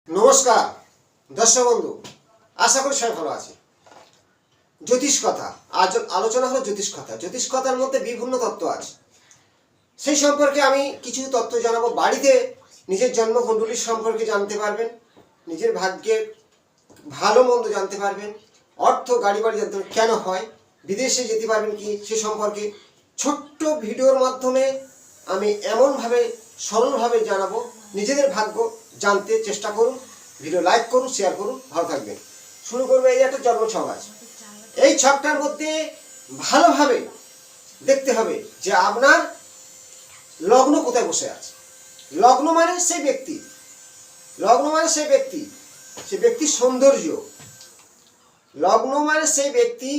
নমস্কার দর্শক বন্ধু, আশা করি সবাই ভালো আছে। জ্যোতিষ কথা আজ আলোচনা হলো জ্যোতিষ কথা। জ্যোতিষ কথার মধ্যে বিভিন্ন তত্ত্ব আছে, সেই সম্পর্কে আমি কিছু তত্ত্ব জানাবো। বাড়িতে নিজের জন্মকুণ্ডলী সম্পর্কে জানতে পারবেন, নিজের ভাগ্যের ভালো মন্দ জানতে পারবেন, অর্থ গাড়ি বাড়ি জানতে পারবেন, কেন হয়, বিদেশে যেতে পারবেন কি সে সম্পর্কে ছোট্ট ভিডিওর মাধ্যমে আমি এমনভাবে সরলভাবে জানাবো। নিজেদের ভাগ্য জানতে চেষ্টা করুন, ভিডিও লাইক করুন, শেয়ার করুন, ভালো থাকবেন। শুরু করবো। এই একটা জন্ম ছক আছে, এই ছকটার মধ্যে ভালোভাবে দেখতে হবে যে আপনার লগ্ন কোথায় বসে আছে। লগ্ন মানে সেই ব্যক্তি, লগ্ন মানে সেই ব্যক্তি, সে ব্যক্তির সৌন্দর্য। লগ্ন মানে সেই ব্যক্তি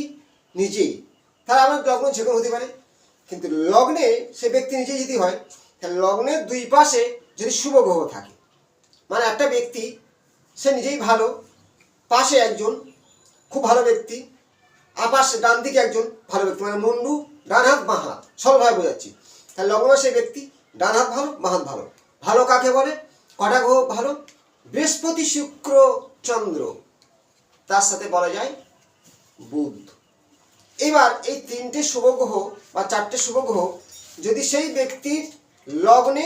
নিজেই। তাহলে আমার লগ্ন যে কোনো হতে পারে, কিন্তু লগ্নে সে ব্যক্তি নিজেই যদি হয়, তাহলে লগ্নের দুই পাশে যদি শুভ গ্রহ থাকে, মানে একটা ব্যক্তি সে নিজেই ভালো, পাশে একজন খুব ভালো ব্যক্তি, আপাশে ডান দিকে একজন ভালো ব্যক্তি, মানে মুন্ডু ডান হাত বাঁ হাত, সরলভাবে বোঝাচ্ছি। তাহলে লগ্ন সেই ব্যক্তি ডান হাত ভালো, বাঁ হাত ভালো। ভালো কাকে বলে? কটা গ্রহ ভালো? বৃহস্পতি, শুক্র, চন্দ্র, তার সাথে বলা যায় বুধ। এবার এই তিনটে শুভ গ্রহ বা চারটে শুভ গ্রহ যদি সেই ব্যক্তির লগ্নে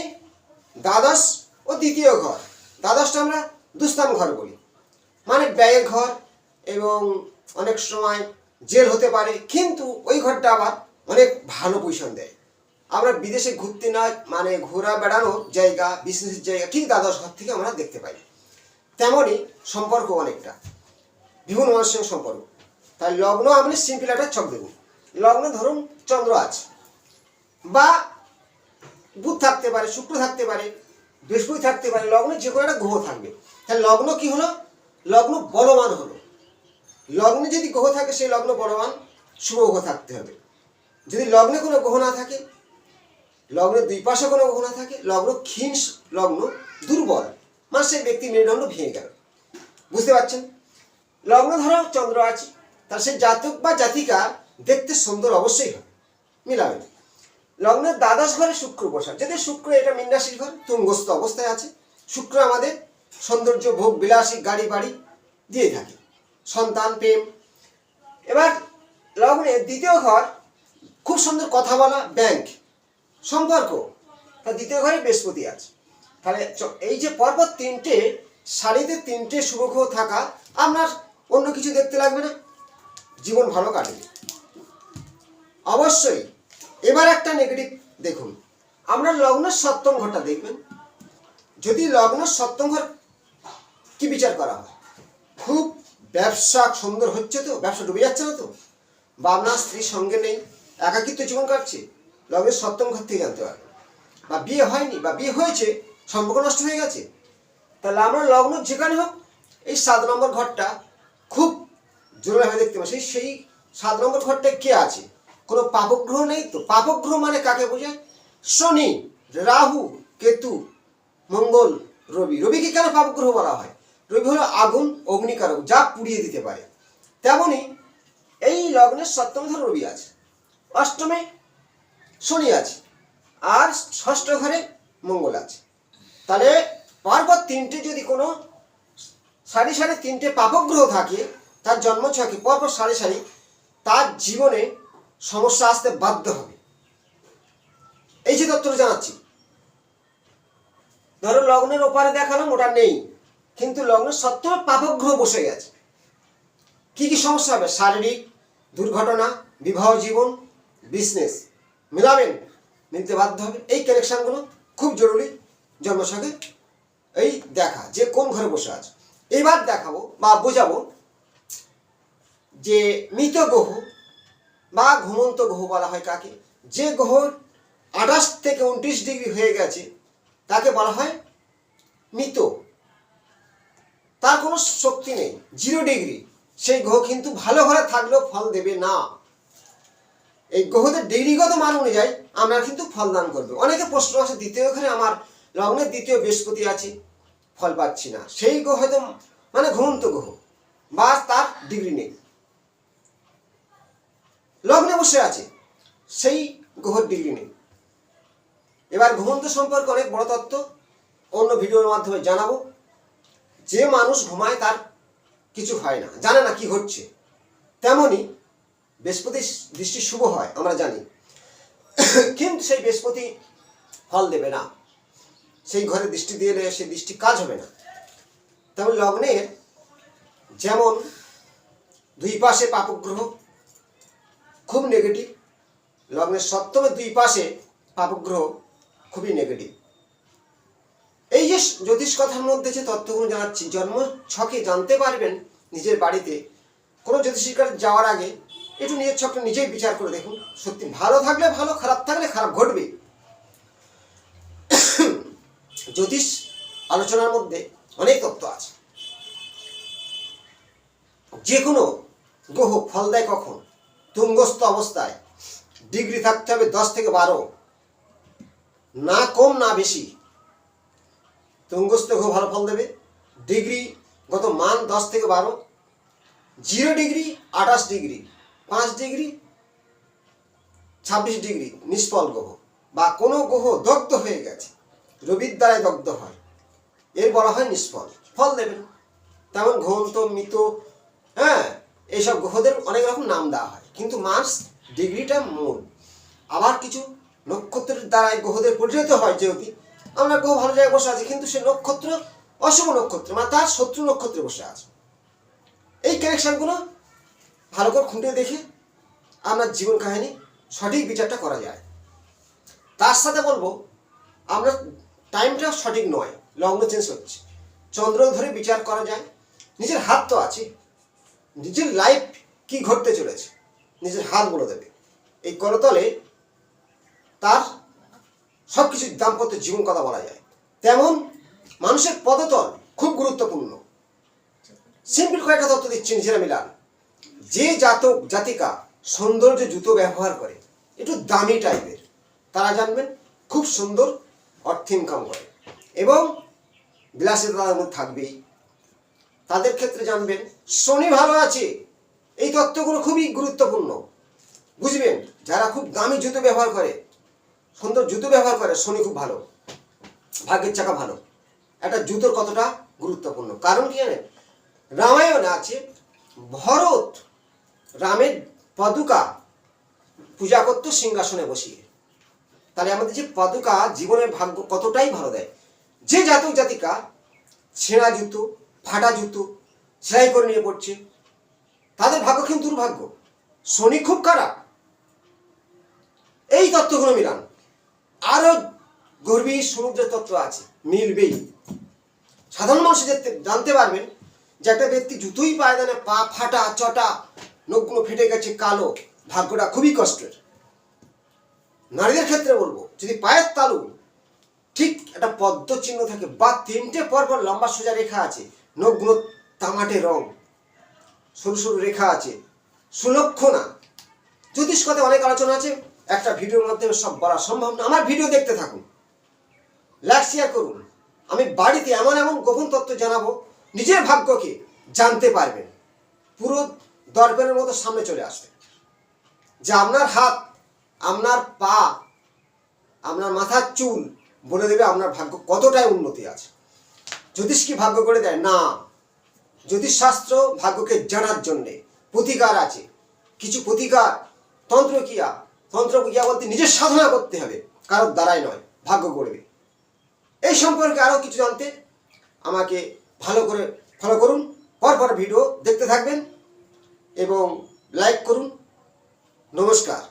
দ্বাদশ ও দ্বিতীয় ঘর, দ্বাদশটা আমরা দুস্থান ঘর বলি, মানে ব্যয়ের ঘর, এবং অনেক সময় জেল হতে পারে, কিন্তু ওই ঘরটা আবার অনেক ভালো পজিশন দেয়। আমরা বিদেশে ঘুরতে না, মানে ঘোরা বেড়ানোর জায়গা, বিজনেসের জায়গা ঠিক দ্বাদশ ঘর থেকে আমরা দেখতে পাই। তেমনই সম্পর্ক অনেকটা বিভিন্ন মানুষের সঙ্গে সম্পর্ক। তাই লগ্ন আপনি সিম্পল একটা ছক দেবেন। লগ্নে ধরুন চন্দ্র আছে, বা বুধ থাকতে পারে, শুক্র থাকতে পারে, বৃহস্পতি থাকতে পারে, লগ্নে যে কোনো একটা গ্রহ থাকবে। তাহলে লগ্ন কি হলো? লগ্ন বলবান হলো। লগ্নে যদি গ্রহ থাকে সেই লগ্ন বলবান, শুভ গ্রহ থাকতে হবে। যদি লগ্নে কোনো গ্রহ না থাকে, লগ্নের দুই পাশে কোনো গ্রহ না থাকে, লগ্ন ক্ষীণ, লগ্ন দুর্বল, মানে সেই ব্যক্তির মেরুদণ্ড ভেঙে গেল। বুঝতে পারছেন? লগ্ন ধরো চন্দ্র আছে, তার সেই জাতক বা জাতিকা দেখতে সুন্দর অবশ্যই হবে, মিলাবে। লগ্নের দ্বাদশ ঘরে শুক্র বসা, যদি শুক্র এটা মীন রাশির ঘর, তুঙ্গস্থ অবস্থায় আছে। শুক্র আমাদের সৌন্দর্য, ভোগ বিলাসী, গাড়ি বাড়ি দিয়ে থাকে, সন্তান, প্রেম। এবার লগ্নের দ্বিতীয় ঘর খুব সুন্দর কথা বলা, ব্যাংক, সম্পর্ক, তার দ্বিতীয় ঘরে বৃহস্পতি আছে। তাহলে এই যে পরপর তিনটে সারিতে তিনটে শুভ গ্রহ থাকা, আপনার অন্য কিছু দেখতে লাগবে না, জীবন ভালো কাটবে অবশ্যই। এবার একটা নেগেটিভ দেখুন, আমরা লগ্নের সপ্তম ঘরটা দেখবেন। যদি লগ্নের সপ্তম ঘর কি বিচার করা হয়, খুব ব্যবসা সুন্দর হচ্ছে তো, ব্যবসা ডুবে যাচ্ছে না তো, বা আপনার স্ত্রীর সঙ্গে নেই, একাকিত্ব জীবন কাটছে, লগ্নের সপ্তম ঘর থেকে জানতে পারবেন। বা বিয়ে হয়নি, বা বিয়ে হয়েছে সম্পর্ক নষ্ট হয়ে গেছে, তাহলে আমরা লগ্ন যেখানে হোক এই 7 নম্বর ঘরটা খুব জোরভাবে দেখতে পাচ্ছি। সেই 7 নম্বর ঘরটা কে আছে? কোনো পাপগ্রহ নেই তো। পাপগ্রহ মানে কাকে বোঝায়? শনি, রাহু, কেতু, মঙ্গল, রবি। রবিকে কেন পাপগ্রহ বলা হয়? রবি হলো আগুন, অগ্নিকারক, যা পুড়িয়ে দিতে পারে। তেমনি এই লগ্নের সপ্তম ঘরে রবি আছে, অষ্টমে শনি আছে, আর ষষ্ঠ ঘরে মঙ্গল আছে। তাহলে পরপর তিনটে যদি কোনো সারি সারি তিনটে পাপগ্রহ থাকে তার জন্ম ছকে, পরপর সারি সারি, তার জীবনে সমস্যা আসতে বাধ্য হবে। এই যে তত্ত্বটা জানাচ্ছি, ধরো লগ্নের ওপারে দেখালাম ওটা নেই, কিন্তু লগ্নের সপ্তমে পাপগ্রহ বসে গেছে, কি কি সমস্যা হবে? শারীরিক, দুর্ঘটনা, বিবাহ জীবন, বিজনেস। মিলাবেন, নিতে বাধ্য হবে। এই কানেকশনগুলো খুব জরুরি জন্মছকে এই দেখা, যে কোন ঘরে বসে আছে। এবার দেখাবো বা বোঝাবো যে মৃত গ্রহ বা ঘুমন্ত গ্রহ বলা হয় কাকে? যে গ্রহ 28 থেকে 29 ডিগ্রি হয়ে গেছে তাকে বলা হয় মৃত, তার কোনো শক্তি নেই, 0 ডিগ্রি। সেই গ্রহ কিন্তু ভালো ঘরে থাকলেও ফল দেবে না। এই গ্রহদের ডিগ্রিগত মান অনুযায়ী আমরা কিন্তু ফল দান করবে। অনেকে প্রশ্ন আসে, দ্বিতীয় ঘরে আমার লগ্নের দ্বিতীয় বৃহস্পতি আছে, ফল পাচ্ছি না। সেই গ্রহ হয়তো মানে ঘুমন্ত গ্রহ, বা তার ডিগ্রি নেই, লগ্নে বসে আছে, সেই গ্রহের ডিগ্রি নেই। এবার ঘুমন্ত সম্পর্কে অনেক বড় তত্ত্ব অন্য ভিডিওর মাধ্যমে জানাবো। যে মানুষ ঘুমায় তার কিছু হয় না, জানে না কি ঘটছে। তেমনি বৃহস্পতির দৃষ্টি শুভ হয় আমরা জানি, কিন্তু সেই বৃহস্পতি ফল দেবে না, সেই ঘরে দৃষ্টি দিলে সেই দৃষ্টি কাজ হবে না। তেমন লগ্নের যেমন দুই পাশে পাপগ্রহ খুব নেগেটিভ, লগ্নের সপ্তমের দুই পাশে পাপগ্রহ খুবই নেগেটিভ। এই যে জ্যোতিষ কথার মধ্যে যে তথ্যগুলো জানাচ্ছি, জন্ম ছকে জানতে পারবেন নিজের বাড়িতে। কোনো জ্যোতিষীর কাছে যাওয়ার আগে একটু নিজের ছকটা নিজেই বিচার করে দেখুন, সত্যি ভালো থাকলে ভালো, খারাপ থাকলে খারাপ ঘটবে। জ্যোতিষ আলোচনার মধ্যে অনেক তত্ত্ব আছে। যে কোনো গ্রহ ফল দেয় কখন? তুঙ্গস্থ অবস্থায় ডিগ্রি থাকতে হবে 10 থেকে 12, না কম না বেশি। তুঙ্গস্থ গ্রহ ভালো ফল দেবে। ডিগ্রি গত মান 10 থেকে 12, 0 ডিগ্রি 28 ডিগ্রি, 5 ডিগ্রি 26 ডিগ্রি নিষ্ফল গ্রহ, বা কোনো গ্রহ দগ্ধ হয়ে গেছে, রবির দ্বারায় দগ্ধ হয়, এর বলা হয় নিষ্ফল, ফল দেবে না। তেমন ঘন্ত মৃত, হ্যাঁ, এইসব গ্রহদের অনেক রকম নাম দেওয়া হয়, কিন্তু মার্স ডিগ্রিটা মূল। আবার কিছু নক্ষত্রের দ্বারায় গ্রহদের পরিচালিত হয়, যেহেতু আমরা গ্রহ ভালো জায়গায় বসে আছি, কিন্তু সে নক্ষত্র অশুভ নক্ষত্র, মানে তার শত্রু নক্ষত্রে বসে আছে। এই কানেকশনগুলো ভালো করে খুঁটে দেখে আপনার জীবন কাহিনী সঠিক বিচারটা করা যায়। তার সাথে বলবো, আমরা টাইমটা সঠিক নয়, লগ্ন চেঞ্জ হচ্ছে, চন্দ্র ধরে বিচার করা যায়। নিজের হাত তো আছে, নিজের লাইফ কি ঘটতে চলেছে নিজের হাত বলে দেবে। এই করতলে তার সব কিছু দাম্পত্য জীবন কথা বলা যায়। তেমন মানুষের পদতল খুব গুরুত্বপূর্ণ। সিম্পল কয়েকটা তত্ত্ব দিচ্ছি, নিজেরা মিলান। যে জাতক জাতিকা সৌন্দর্য জুতো ব্যবহার করে, একটু দামি টাইপের, তারা জানবেন খুব সুন্দর অর্থ ইনকাম করে এবং বিলাসিতার মধ্যে থাকবেই। তাদের ক্ষেত্রে জানবেন শনি ভালো আছে। এই তত্ত্বগুলো খুবই গুরুত্বপূর্ণ, বুঝবেন। যারা খুব দামি জুতো ব্যবহার করে, সুন্দর জুতো ব্যবহার করে, শনি খুব ভালো, ভাগ্যের চাকা ভালো। একটা জুতোর কতটা গুরুত্বপূর্ণ, কারণ কি জানেন, রামায়ণে আছে ভরত রামের পাদুকা পূজা করত সিংহাসনে বসিয়ে। তাহলে আমাদের যে পাদুকা জীবনের ভাগ্য কতটাই ভালো দেয়। যে জাতক জাতিকা ছেঁড়া জুতো, ফাটা জুতো সেলাই করে নিয়ে পড়ছে, তাদের ভাগ্য কিন্তু দুর্ভাগ্য, শনি খুব খারাপ। এই তত্ত্বগুলো মিলান। আরো গভীর সমুদ্রের তত্ত্ব আছে, মিলবেই। সাধারণ মানুষ জানতে পারবেন যে একটা ব্যক্তি জুতোই পায় না, পা ফাটা চটা, নখগুলো ফেটে গেছে, কালো, ভাগ্যটা খুবই কষ্টের। নারীদের ক্ষেত্রে বলবো, যদি পায়ের তালু ঠিক একটা পদ্ম চিহ্ন থাকে, বা 3টে পরপর লম্বা সোজা রেখা আছে, নখগুলো তামাটে রং, সরু সরু রেখা আছে, সুলক্ষণা। জ্যোতিষ কথায় অনেক আলোচনা আছে, একটা ভিডিওর মাধ্যমে সব বলা সম্ভব না। আমার ভিডিও দেখতে থাকুন, লাইক শেয়ার করুন। আমি বাড়িতে এমন এমন গোপন তত্ত্ব জানাবো, নিজের ভাগ্যকে জানতে পারবেন, পুরো দর্পণের মতো সামনে চলে আসবে। যে আপনার হাত, আপনার পা, আপনার মাথার চুল বলে দেবে আপনার ভাগ্য কতটাই উন্নতি আছে। জ্যোতিষ কি ভাগ্য করে দেয়? না। জ্যোতিষশাস্ত্র ভাগ্যকে জানার জন্যে প্রতিকার আছে, কিছু প্রতিকার, তন্ত্রক্রিয়া। তন্ত্রক্রিয়া বলতে নিজের সাধনা করতে হবে, কারোর দ্বারাই নয়, ভাগ্য করবে। এই সম্পর্কে আরও কিছু জানতে আমাকে ভালো করে ফলো করুন, পরপর ভিডিও দেখতে থাকবেন এবং লাইক করুন। নমস্কার।